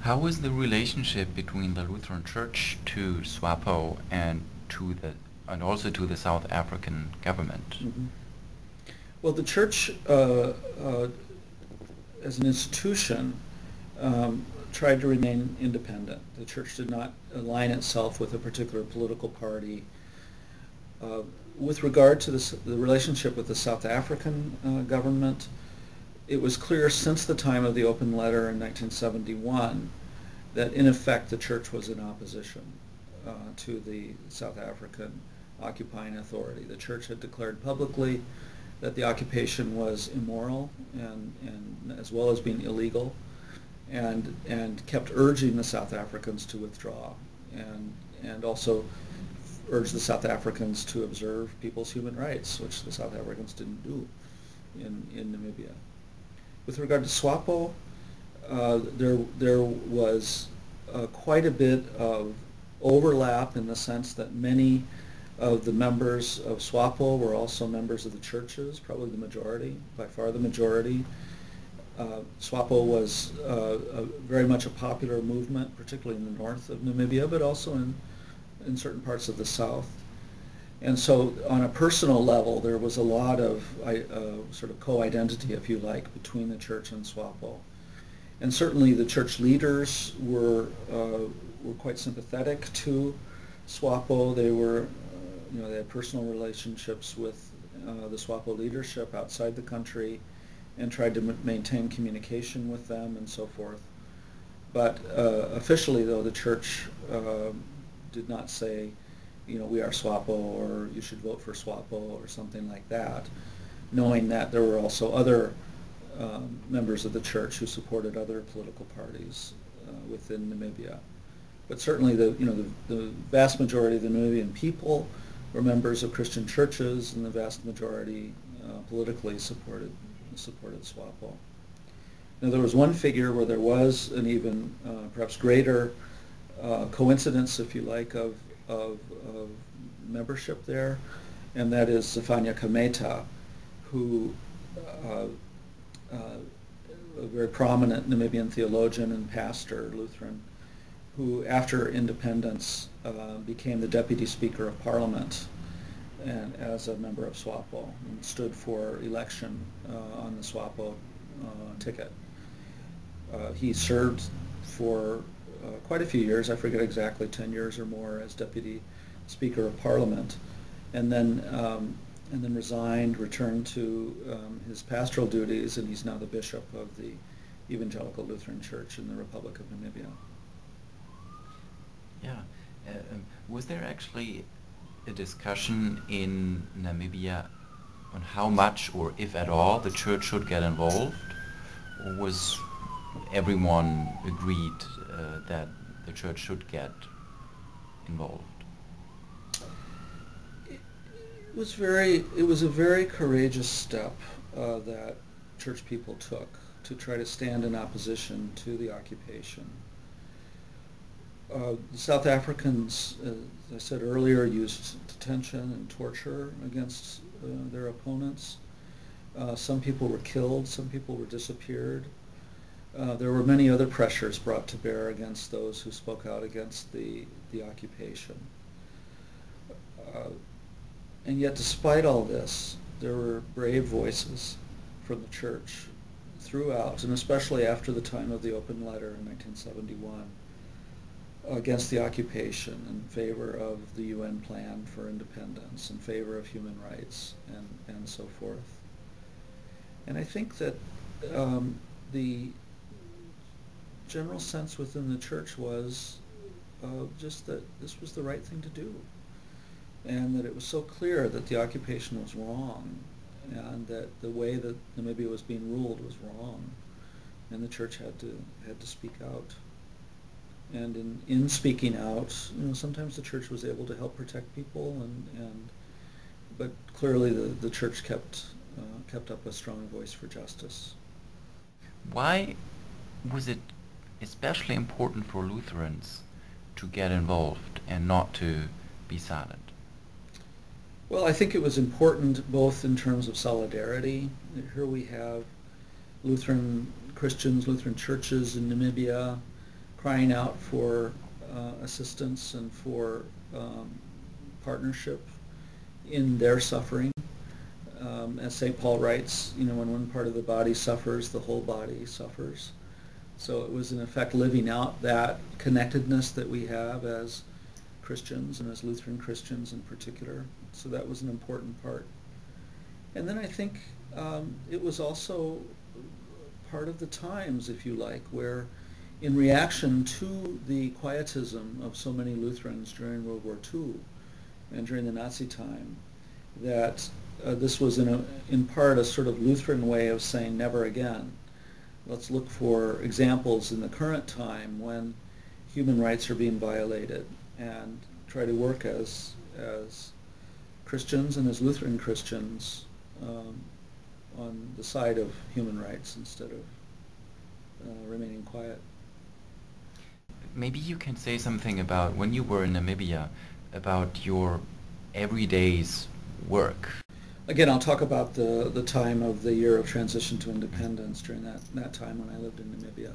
How is the relationship between the Lutheran Church to SWAPO and also to the South African government? Mm-hmm. Well, the church, as an institution, tried to remain independent. The church did not align itself with a particular political party. With regard to the relationship with the South African government, it was clear since the time of the open letter in 1971 that in effect the church was in opposition to the South African occupying authority. The church had declared publicly that the occupation was immoral and as well as being illegal, and kept urging the South Africans to withdraw, and also urged the South Africans to observe people's human rights, which the South Africans didn't do in Namibia. With regard to SWAPO, there was quite a bit of overlap in the sense that many of the members of SWAPO were also members of the churches, probably the majority, by far the majority. SWAPO was very much a popular movement, particularly in the north of Namibia, but also in certain parts of the south. And so on a personal level, there was a lot of sort of co-identity, if you like, between the church and SWAPO. And certainly the church leaders were quite sympathetic to SWAPO. They were, they had personal relationships with the SWAPO leadership outside the country and tried to maintain communication with them and so forth. But officially, though, the church did not say, we are SWAPO, or you should vote for SWAPO, or something like that, knowing that there were also other members of the church who supported other political parties within Namibia. But certainly the vast majority of the Namibian people were members of Christian churches, and the vast majority politically supported SWAPO. Now, there was one figure where there was an even perhaps greater coincidence, if you like, of membership there, and that is Zephania Kameta, who a very prominent Namibian theologian and pastor, Lutheran, who after independence became the Deputy Speaker of Parliament and as a member of SWAPO, and stood for election on the SWAPO ticket. He served for quite a few years, I forget exactly, 10 years or more, as Deputy Speaker of Parliament, and then resigned, returned to his pastoral duties, and he's now the bishop of the Evangelical Lutheran Church in the Republic of Namibia. Yeah. Was there actually a discussion in Namibia on how much, or if at all, the church should get involved? Or was everyone agreed that the church should get involved? It was a very courageous step that church people took to try to stand in opposition to the occupation. The South Africans, as I said earlier, used detention and torture against their opponents. Some people were killed, some people were disappeared. There were many other pressures brought to bear against those who spoke out against the occupation. And yet, despite all this, there were brave voices from the church throughout, and especially after the time of the open letter in 1971, against the occupation, in favor of the UN plan for independence, in favor of human rights, and so forth. And I think that the general sense within the church was just that this was the right thing to do, and that it was so clear that the occupation was wrong, and that the way that Namibia was being ruled was wrong, and the church had to speak out. And in speaking out, sometimes the church was able to help protect people, but clearly the church kept up a strong voice for justice. Why was it especially important for Lutherans to get involved and not to be silent? Well, I think it was important both in terms of solidarity. Here we have Lutheran Christians, Lutheran churches in Namibia crying out for assistance and for partnership in their suffering. As St. Paul writes, when one part of the body suffers, the whole body suffers. So it was in effect living out that connectedness that we have as Christians and as Lutheran Christians in particular. So that was an important part. And then I think it was also part of the times, if you like, where in reaction to the quietism of so many Lutherans during World War II and during the Nazi time, that this was in part a sort of Lutheran way of saying never again. Let's look for examples in the current time when human rights are being violated and try to work as Christians and as Lutheran Christians on the side of human rights instead of remaining quiet. Maybe you can say something about when you were in Namibia, about your everyday's work. Again, I'll talk about the time of the year of transition to independence during that time when I lived in Namibia.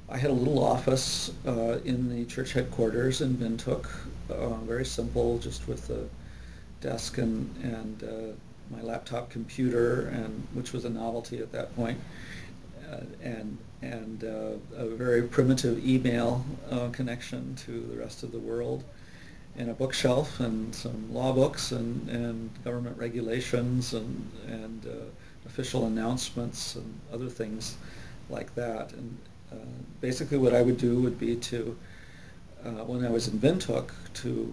I had a little office in the church headquarters in Windhoek, very simple, just with a desk and my laptop computer, which was a novelty at that point, and a very primitive email connection to the rest of the world, and a bookshelf and some law books and government regulations and official announcements and other things like that. And basically what I would do would be to, when I was in Windhoek, to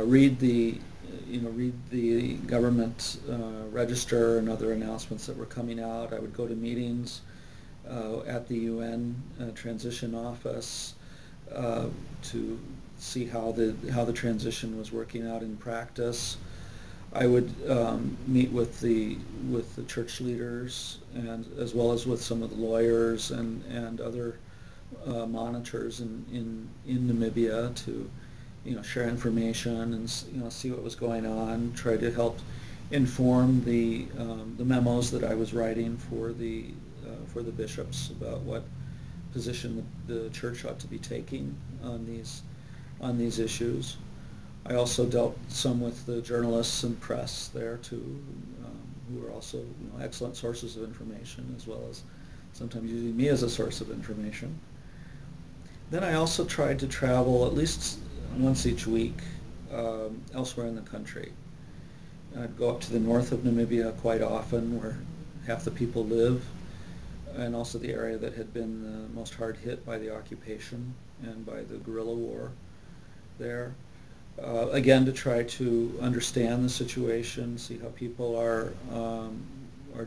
read the government register and other announcements that were coming out. I would go to meetings at the UN transition office to see how the transition was working out in practice. I would meet with the church leaders and as well as with some of the lawyers and other monitors in Namibia to share information and see what was going on, try to help inform the memos that I was writing for the bishops about what position the church ought to be taking on these issues. I also dealt some with the journalists and press there too, who were also excellent sources of information, as well as sometimes using me as a source of information. Then I also tried to travel at least once each week elsewhere in the country. I'd go up to the north of Namibia quite often, where half the people live, and also the area that had been the most hard hit by the occupation and by the guerrilla war there. Again, to try to understand the situation, see how people are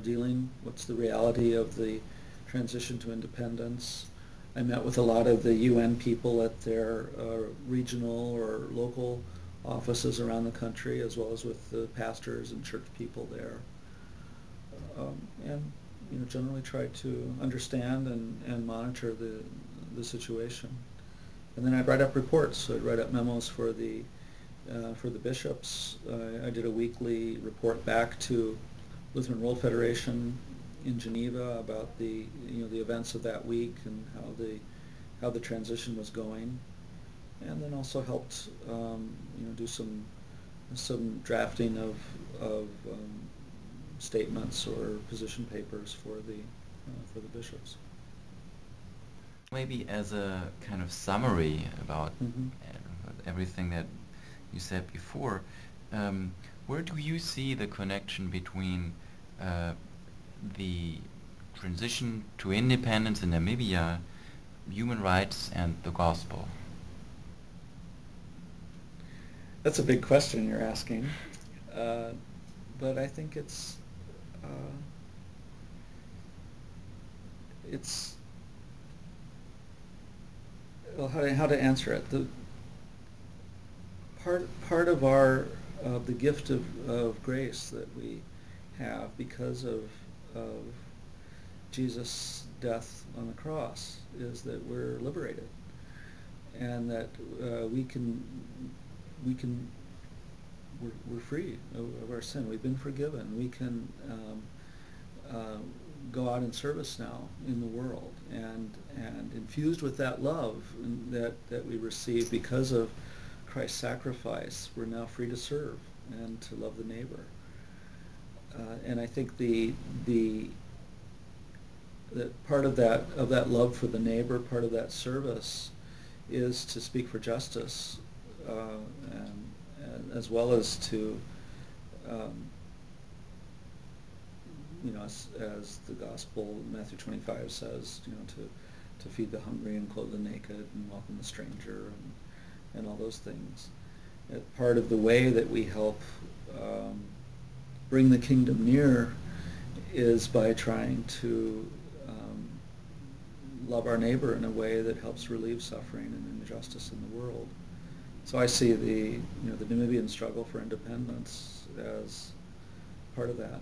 dealing, what's the reality of the transition to independence. I met with a lot of the UN people at their regional or local offices around the country, as well as with the pastors and church people there. And generally try to understand and monitor the situation. And then I'd write up reports. So I'd write up memos for the bishops. I did a weekly report back to Lutheran World Federation in Geneva about the events of that week and how the transition was going, and then also helped do some drafting of statements or position papers for the bishops. Maybe as a kind of summary about everything that you said before, where do you see the connection between the transition to independence in Namibia, human rights, and the gospel? That's a big question you're asking, but I think it's well, how to answer it. The part of the gift of grace that we have because of Jesus' death on the cross is that we're liberated, and that we're free of our sin. We've been forgiven. We can go out in service now in the world, and infused with that love that we receive because of Christ's sacrifice, we're now free to serve and to love the neighbor. And I think the part of that love for the neighbor, part of that service, is to speak for justice, and as well as to, as the gospel, Matthew 25 says, to feed the hungry and clothe the naked and welcome the stranger and all those things. Part of the way that we help bring the kingdom near is by trying to love our neighbor in a way that helps relieve suffering and injustice in the world. So I see the Namibian struggle for independence as part of that.